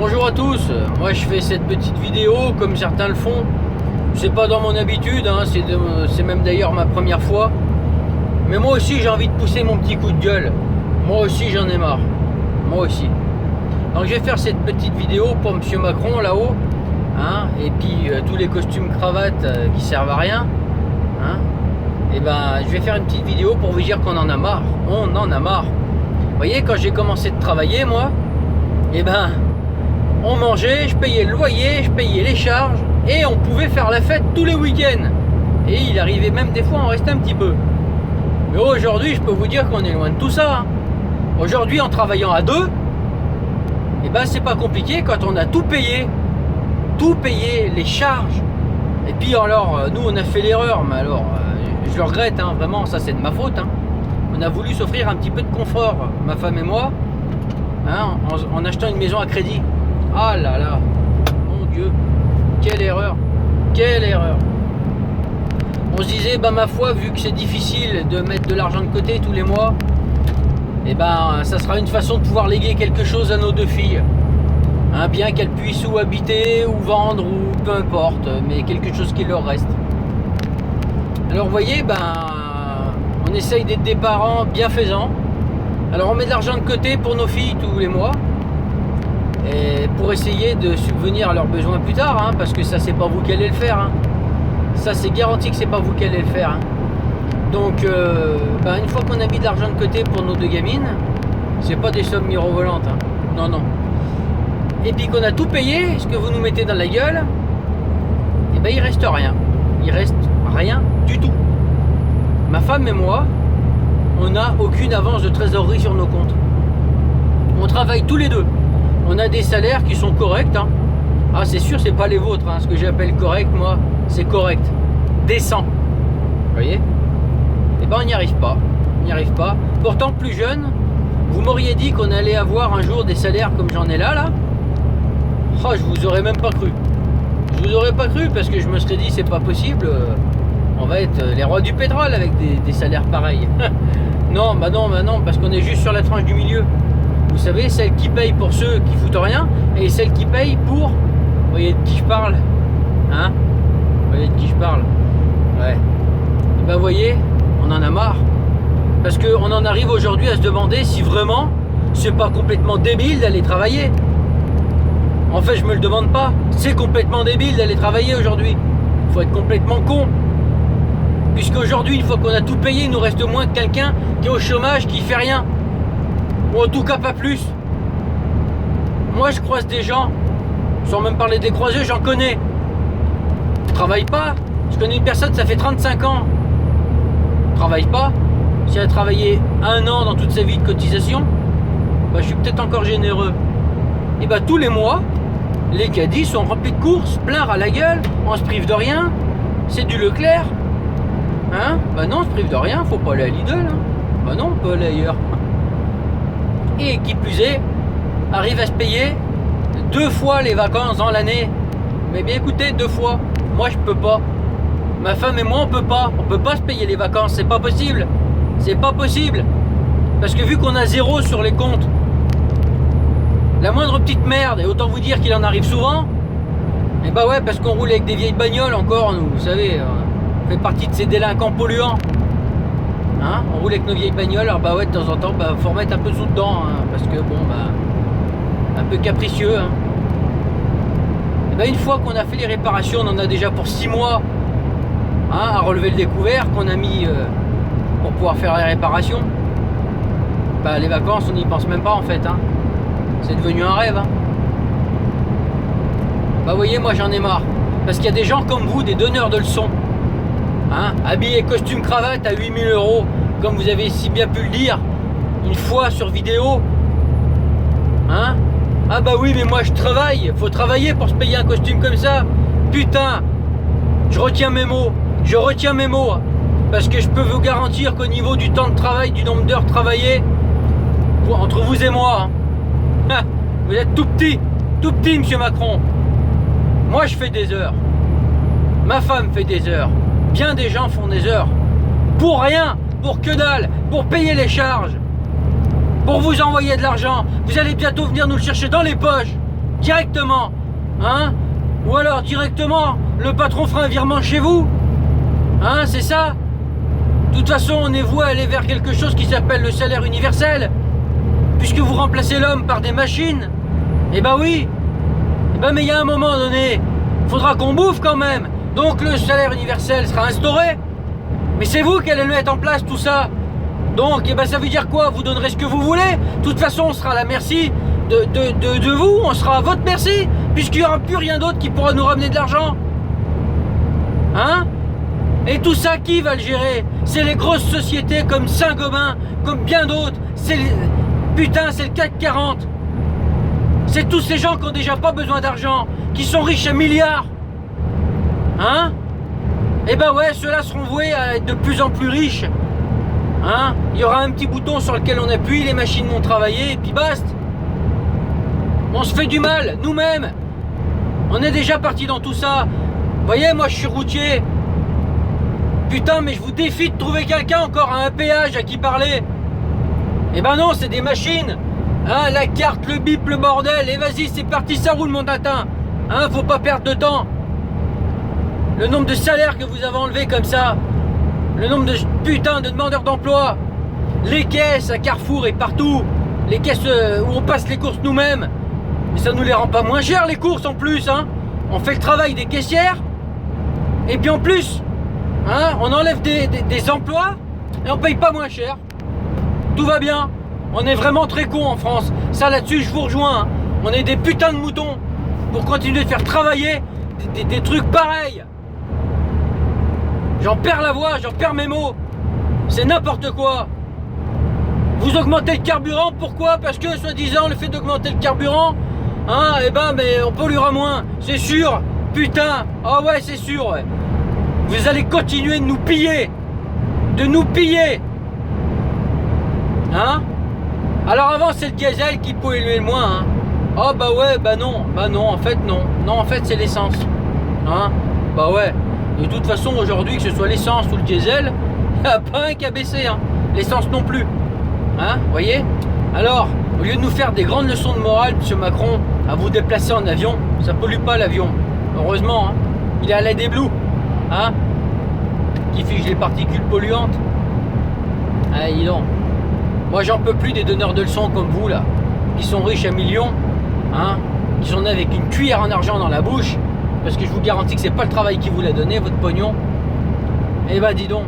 Bonjour à tous, moi je fais cette petite vidéo comme certains le font. C'est pas dans mon habitude, hein, c'est même d'ailleurs ma première fois. Mais moi aussi j'ai envie de pousser mon petit coup de gueule. Moi aussi j'en ai marre. Moi aussi. Donc je vais faire cette petite vidéo pour Monsieur Macron là-haut. Hein, et puis tous les costumes cravates qui servent à rien. Hein, et ben je vais faire une petite vidéo pour vous dire qu'on en a marre. On en a marre. Vous voyez, quand j'ai commencé de travailler moi, et ben on mangeait, je payais le loyer, je payais les charges et on pouvait faire la fête tous les week-ends. Et il arrivait même des fois à en rester un petit peu. Mais aujourd'hui, je peux vous dire qu'on est loin de tout ça. Hein. Aujourd'hui, en travaillant à deux, et ben c'est pas compliqué quand on a tout payé, les charges. Et puis alors, nous on a fait l'erreur, mais alors je le regrette, hein, vraiment, ça c'est de ma faute. Hein. On a voulu s'offrir un petit peu de confort, ma femme et moi, hein, en achetant une maison à crédit. Ah là là, mon Dieu, quelle erreur, quelle erreur. On se disait, bah ma foi, vu que c'est difficile de mettre de l'argent de côté tous les mois, et ben ça sera une façon de pouvoir léguer quelque chose à nos deux filles. Un bien qu'elles puissent ou habiter, ou vendre, ou peu importe, mais quelque chose qui leur reste. Alors vous voyez, ben on essaye d'être des parents bienfaisants. Alors on met de l'argent de côté pour nos filles tous les mois. Et pour essayer de subvenir à leurs besoins plus tard, hein, parce que ça c'est pas vous qui allez le faire, hein. Ça c'est garanti que c'est pas vous qui allez le faire, hein. Donc une fois qu'on a mis de l'argent de côté pour nos deux gamines, c'est pas des sommes mirobolantes, hein. Non non. Et puis qu'on a tout payé, ce que vous nous mettez dans la gueule, et ben il reste rien. Il reste rien du tout. Ma femme et moi, on n'a aucune avance de trésorerie sur nos comptes. On travaille tous les deux. On a des salaires qui sont corrects. Hein. Ah, c'est sûr, c'est pas les vôtres. Hein. Ce que j'appelle correct, moi, c'est correct. Décent. Vous voyez? Eh ben, on n'y arrive pas. On n'y arrive pas. Pourtant, plus jeune, vous m'auriez dit qu'on allait avoir un jour des salaires comme j'en ai là. Oh, je vous aurais même pas cru. Je vous aurais pas cru parce que je me serais dit, c'est pas possible. On va être les rois du pétrole avec des salaires pareils. Non, parce qu'on est juste sur la tranche du milieu. Vous savez, celle qui paye pour ceux qui foutent rien et celle qui paye pour... Vous voyez de qui je parle? Hein? Vous voyez de qui je parle? Ouais. Et ben vous voyez, on en a marre. Parce qu'on en arrive aujourd'hui à se demander si vraiment c'est pas complètement débile d'aller travailler. En fait, je me le demande pas. C'est complètement débile d'aller travailler aujourd'hui. Il faut être complètement con. Puisqu'aujourd'hui, une fois qu'on a tout payé, il nous reste moins que quelqu'un qui est au chômage, qui fait rien. Ou en tout cas pas plus. Moi je croise des gens, sans même parler des croisés, j'en connais. Ils travaillent pas. Je connais une personne, ça fait 35 ans. Travaille pas. Si elle a travaillé 1 an dans toute sa vie de cotisation, je suis peut-être encore généreux. Et tous les mois, les caddies sont remplis de courses, plein à la gueule, on se prive de rien. C'est du Leclerc. Hein? Non, on se prive de rien, faut pas aller à Lidl. Hein. Non, on peut aller ailleurs. Et qui plus est, arrive à se payer 2 fois les vacances dans l'année. Mais bien écoutez, 2 fois. Moi je peux pas. Ma femme et moi on peut pas. On peut pas se payer les vacances, c'est pas possible. C'est pas possible. Parce que vu qu'on a 0 sur les comptes, la moindre petite merde, et autant vous dire qu'il en arrive souvent, et ouais, parce qu'on roule avec des vieilles bagnoles encore, nous, vous savez, on fait partie de ces délinquants polluants. Hein, on roule avec nos vieilles bagnoles, alors ouais, de temps en temps, faut remettre un peu sous dedans, hein, parce que un peu capricieux. Hein. Et une fois qu'on a fait les réparations, on en a déjà pour 6 mois, hein, à relever le découvert qu'on a mis pour pouvoir faire les réparations. Les vacances, on n'y pense même pas en fait. Hein. C'est devenu un rêve. Hein. Vous voyez, moi j'en ai marre, parce qu'il y a des gens comme vous, des donneurs de leçons. Hein, habillé costume cravate à 8 000 €, comme vous avez si bien pu le dire une fois sur vidéo. Hein? Ah oui, mais moi je travaille, faut travailler pour se payer un costume comme ça. Putain, je retiens mes mots, parce que je peux vous garantir qu'au niveau du temps de travail, du nombre d'heures travaillées, entre vous et moi, hein, vous êtes tout petit, Monsieur Macron. Moi je fais des heures, ma femme fait des heures. Bien des gens font des heures. Pour rien, pour que dalle, pour payer les charges. pour vous envoyer de l'argent. Vous allez bientôt venir nous le chercher dans les poches. directement, hein? Ou alors directement, le patron fera un virement chez vous, hein? C'est ça. De toute façon, on est voué à aller vers quelque chose qui s'appelle le salaire universel, puisque vous remplacez l'homme par des machines. Eh ben oui. Eh ben mais il y a un moment donné, il faudra qu'on bouffe quand même. Donc le salaire universel sera instauré. Mais c'est vous qui allez le mettre en place tout ça. Donc eh ben ça veut dire quoi? Vous donnerez ce que vous voulez. De toute façon, on sera à la merci de vous. On sera à votre merci, puisqu'il n'y aura plus rien d'autre qui pourra nous ramener de l'argent. Hein? Et tout ça, qui va le gérer? C'est les grosses sociétés comme Saint-Gobain, comme bien d'autres. Putain, c'est le CAC 40. C'est tous ces gens qui ont déjà pas besoin d'argent, qui sont riches à milliards. Hein? Et ben ouais, ceux-là seront voués à être de plus en plus riches. Hein? Il y aura un petit bouton sur lequel on appuie, les machines vont travailler, et puis basta. On se fait du mal, nous-mêmes. On est déjà parti dans tout ça. Vous voyez, moi je suis routier. Putain, mais je vous défie de trouver quelqu'un encore à un péage à qui parler. Eh ben non, c'est des machines. Hein, la carte, le bip, le bordel. Et vas-y, c'est parti, ça roule mon tatin. Hein, faut pas perdre de temps. Le nombre de salaires que vous avez enlevé comme ça. Le nombre de putain de demandeurs d'emploi. Les caisses à Carrefour et partout. Les caisses où on passe les courses nous-mêmes. Mais ça nous les rend pas moins cher les courses en plus. Hein. On fait le travail des caissières. Et puis en plus, hein, on enlève des emplois et on paye pas moins cher. Tout va bien. On est vraiment très cons en France. Ça là-dessus, je vous rejoins. Hein. On est des putains de moutons pour continuer de faire travailler des trucs pareils. J'en perds la voix, j'en perds mes mots. C'est n'importe quoi. Vous augmentez le carburant, pourquoi? Parce que, soi-disant, le fait d'augmenter le carburant, hein, eh ben, mais on polluera moins. C'est sûr. Putain. Ah ouais, c'est sûr, ouais. Vous allez continuer de nous piller. De nous piller. Hein? Alors avant, c'est le diesel qui polluait le moins, hein. Oh bah ouais, bah non, en fait non. Non, en fait c'est l'essence. Hein? Bah ouais. De toute façon, aujourd'hui, que ce soit l'essence ou le diesel, il n'y a pas un qui a baissé, hein. L'essence non plus. Hein? Vous voyez? Alors, au lieu de nous faire des grandes leçons de morale, M. Macron, à vous déplacer en avion, ça pollue pas l'avion. Heureusement, hein. Il est à la des Blue, hein? Qui fiche les particules polluantes. Ah, dis donc. Moi, j'en peux plus des donneurs de leçons comme vous, là, qui sont riches à millions, hein, qui sont nés avec une cuillère en argent dans la bouche, parce que je vous garantis que c'est pas le travail qui vous l'a donné, votre pognon. Eh ben, dis donc.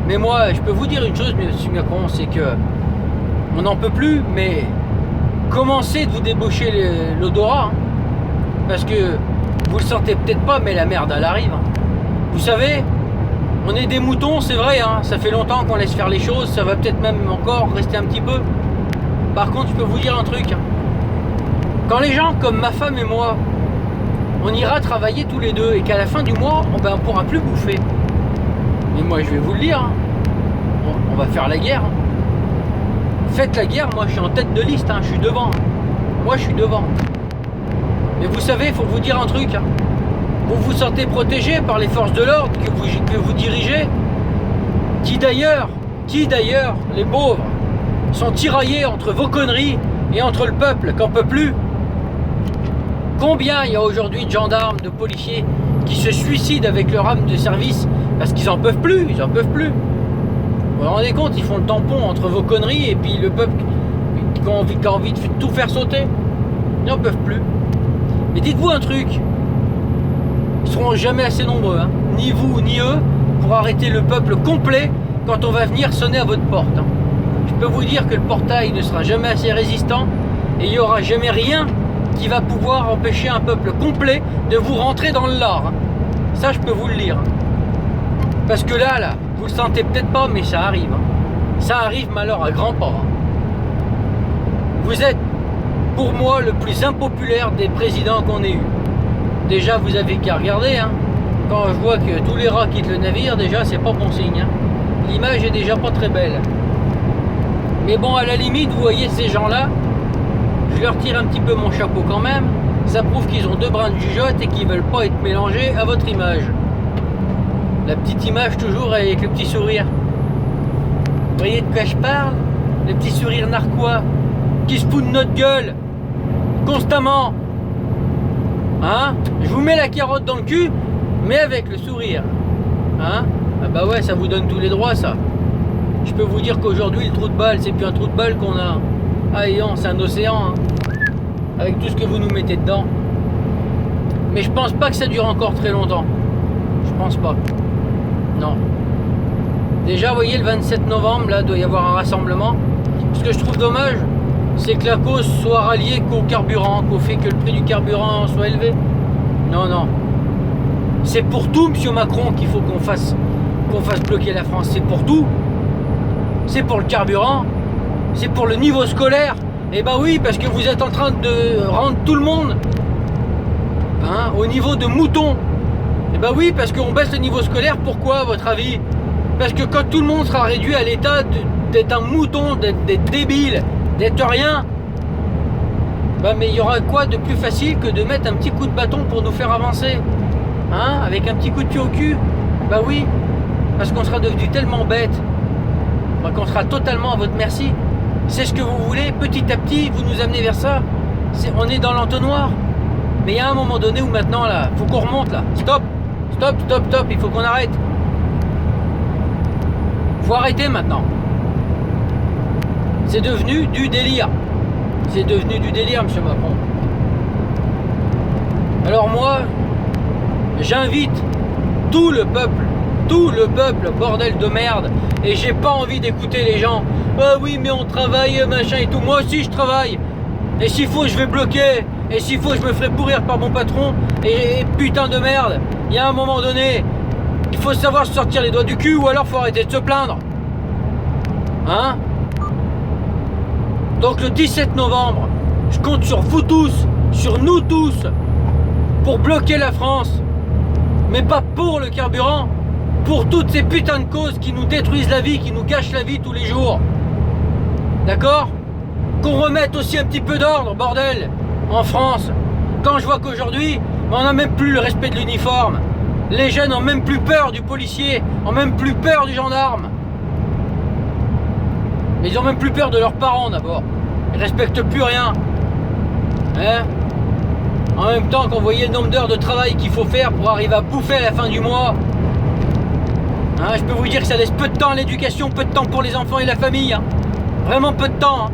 Mais moi, je peux vous dire une chose, M. Macron, c'est que on n'en peut plus, mais commencez de vous débaucher l'odorat, hein, parce que vous le sentez peut-être pas, mais la merde, elle arrive. Hein. Vous savez, on est des moutons, c'est vrai, hein, ça fait longtemps qu'on laisse faire les choses, ça va peut-être même encore rester un petit peu. Par contre, je peux vous dire un truc. Hein. Quand les gens comme ma femme et moi, on ira travailler tous les deux et qu'à la fin du mois, on pourra plus bouffer. Mais moi, je vais vous le dire, hein, on va faire la guerre. Hein. Faites la guerre, moi je suis en tête de liste, hein, je suis devant. Moi je suis devant. Mais vous savez, il faut vous dire un truc. Hein. Vous vous sentez protégé par les forces de l'ordre que vous dirigez, qui d'ailleurs, les pauvres, sont tiraillés entre vos conneries et entre le peuple qui n'en peut plus. Combien il y a aujourd'hui de gendarmes, de policiers qui se suicident avec leur âme de service parce qu'ils n'en peuvent plus, Vous vous rendez compte, ils font le tampon entre vos conneries et puis le peuple qui a envie de tout faire sauter. Ils n'en peuvent plus. Mais dites-vous un truc, ils seront jamais assez nombreux, hein, ni vous ni eux, pour arrêter le peuple complet quand on va venir sonner à votre porte. Hein. Je peux vous dire que le portail ne sera jamais assez résistant et il n'y aura jamais rien qui va pouvoir empêcher un peuple complet de vous rentrer dans le lard. Hein. Ça, je peux vous le dire. Parce que là, vous le sentez peut-être pas, mais ça arrive. Hein. Ça arrive, malheur à grands pas. Hein. Vous êtes, pour moi, le plus impopulaire des présidents qu'on ait eu. Déjà, vous avez qu'à regarder. Hein. Quand je vois que tous les rats quittent le navire, déjà, c'est pas bon signe. Hein. L'image est déjà pas très belle. Mais bon, à la limite, vous voyez ces gens-là, je leur tire un petit peu mon chapeau quand même. Ça prouve qu'ils ont deux brins de jugeote et qu'ils veulent pas être mélangés à votre image. La petite image toujours avec le petit sourire. Vous voyez de quoi je parle? Le petit sourire narquois qui se fout de notre gueule, constamment. Hein? Je vous mets la carotte dans le cul, mais avec le sourire. Hein? Ah bah ouais, ça vous donne tous les droits, ça. Je peux vous dire qu'aujourd'hui, le trou de balle, c'est plus un trou de balle qu'on a. Ah, et non, c'est un océan, hein, avec tout ce que vous nous mettez dedans. Mais je pense pas que ça dure encore très longtemps. Je pense pas. Non. Déjà, vous voyez, le 27 novembre, là, doit y avoir un rassemblement. Ce que je trouve dommage, c'est que la cause soit ralliée qu'au carburant, qu'au fait que le prix du carburant soit élevé. Non, non. C'est pour tout, monsieur Macron, qu'il faut qu'on fasse bloquer la France. C'est pour tout. C'est pour le carburant. C'est pour le niveau scolaire. Eh ben oui, parce que vous êtes en train de rendre tout le monde, hein, au niveau de mouton. Eh ben oui, parce qu'on baisse le niveau scolaire. Pourquoi, à votre avis? Parce que quand tout le monde sera réduit à l'état d'être un mouton, d'être débile, d'être rien, ben mais il y aura quoi de plus facile que de mettre un petit coup de bâton pour nous faire avancer, hein, avec un petit coup de pied au cul? Bah oui, parce qu'on sera devenu tellement bête, ben, qu'on sera totalement à votre merci. C'est ce que vous voulez, petit à petit, vous nous amenez vers ça. On est dans l'entonnoir. Mais il y a un moment donné où maintenant, là, faut qu'on remonte, là. Stop, stop, stop, stop, il faut qu'on arrête. Faut arrêter maintenant. C'est devenu du délire. C'est devenu du délire, monsieur Macron. Alors moi, j'invite tout le peuple, bordel de merde. Et j'ai pas envie d'écouter les gens. Ah oui, mais on travaille, machin et tout. Moi aussi, je travaille. Et s'il faut, je vais bloquer. Et s'il faut, je me ferai pourrir par mon patron. Et putain de merde. Il y a un moment donné, il faut savoir se sortir les doigts du cul, ou alors faut arrêter de se plaindre. Hein? Donc le 17 novembre, je compte sur vous tous, sur nous tous, pour bloquer la France. Mais pas pour le carburant, pour toutes ces putains de causes qui nous détruisent la vie, qui nous gâchent la vie tous les jours. D'accord? Qu'on remette aussi un petit peu d'ordre, bordel, en France. Quand je vois qu'aujourd'hui, on n'a même plus le respect de l'uniforme. Les jeunes ont même plus peur du policier, ont même plus peur du gendarme. Ils ont même plus peur de leurs parents d'abord. Ils respectent plus rien. Hein? En même temps, quand vous voyez le nombre d'heures de travail qu'il faut faire pour arriver à bouffer à la fin du mois, hein, je peux vous dire que ça laisse peu de temps à l'éducation, peu de temps pour les enfants et la famille. Hein. Vraiment peu de temps. Hein.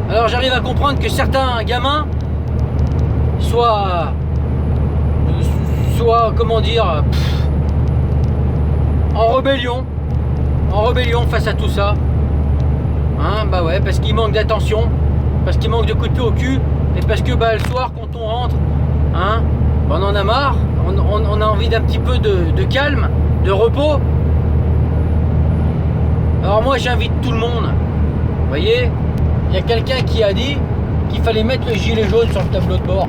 Alors j'arrive à comprendre que certains gamins soient comment dire, en rébellion face à tout ça. Hein, bah ouais, parce qu'il manque d'attention, parce qu'il manque de coups de pied au cul, et parce que bah, le soir quand on rentre, hein, on en a marre, on a envie d'un petit peu de calme, de repos. Alors moi j'invite tout le monde. Vous voyez, il y a quelqu'un qui a dit qu'il fallait mettre le gilet jaune sur le tableau de bord.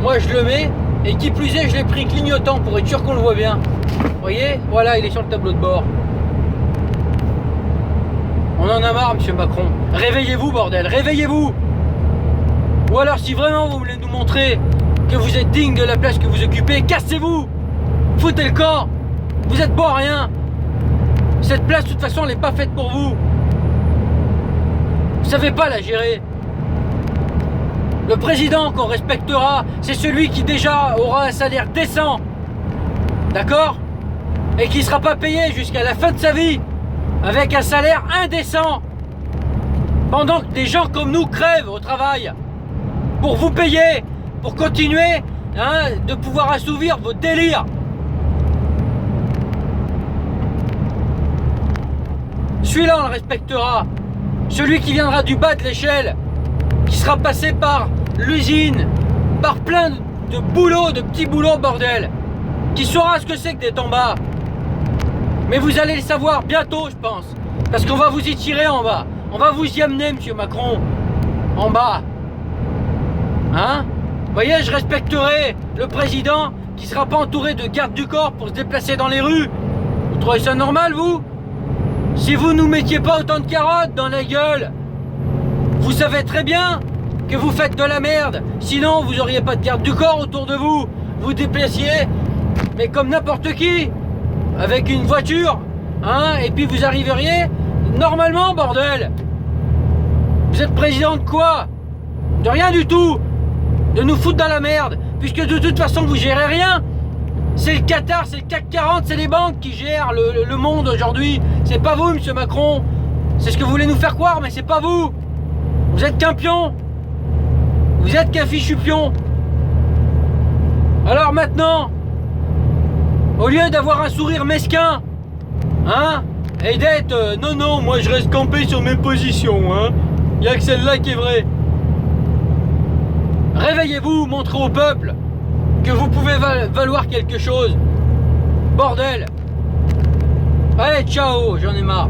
Moi je le mets, et qui plus est je l'ai pris clignotant pour être sûr qu'on le voit bien. Vous voyez, voilà, il est sur le tableau de bord. On en a marre, monsieur Macron. Réveillez-vous, bordel, réveillez-vous. Ou alors, si vraiment vous voulez nous montrer que vous êtes digne de la place que vous occupez, cassez-vous. Foutez le camp. Vous êtes bon à rien. Cette place, de toute façon, elle n'est pas faite pour vous. Vous savez pas la gérer. Le président qu'on respectera, c'est celui qui déjà aura un salaire décent. D'accord? Et qui ne sera pas payé jusqu'à la fin de sa vie avec un salaire indécent, pendant que des gens comme nous crèvent au travail pour vous payer, pour continuer, hein, de pouvoir assouvir vos délires. Celui-là, on le respectera. Celui qui viendra du bas de l'échelle, qui sera passé par l'usine, par plein de boulots, de petits boulots, bordel, qui saura ce que c'est que d'être en bas. Mais vous allez le savoir bientôt, je pense. Parce qu'on va vous y tirer en bas. On va vous y amener, monsieur Macron. En bas. Hein? Vous voyez, je respecterai le président qui ne sera pas entouré de gardes du corps pour se déplacer dans les rues. Vous trouvez ça normal, vous? Si vous nous mettiez pas autant de carottes dans la gueule, vous savez très bien que vous faites de la merde. Sinon, vous n'auriez pas de garde du corps autour de vous. Vous déplaciez, mais comme n'importe qui. Avec une voiture, hein, et puis vous arriveriez normalement, bordel. Vous êtes président de quoi? De rien du tout. De nous foutre dans la merde. Puisque de toute façon, vous gérez rien. C'est le Qatar, c'est le CAC 40, c'est les banques qui gèrent le monde aujourd'hui. C'est pas vous, monsieur Macron. C'est ce que vous voulez nous faire croire, mais c'est pas vous. Vous êtes qu'un pion. Vous êtes qu'un fichu pion. Alors maintenant, au lieu d'avoir un sourire mesquin, hein, et d'être non, moi je reste campé sur mes positions, hein. Il n'y a que celle-là qui est vraie. Réveillez-vous, montrez au peuple que vous pouvez valoir quelque chose. Bordel. Allez, ciao, j'en ai marre.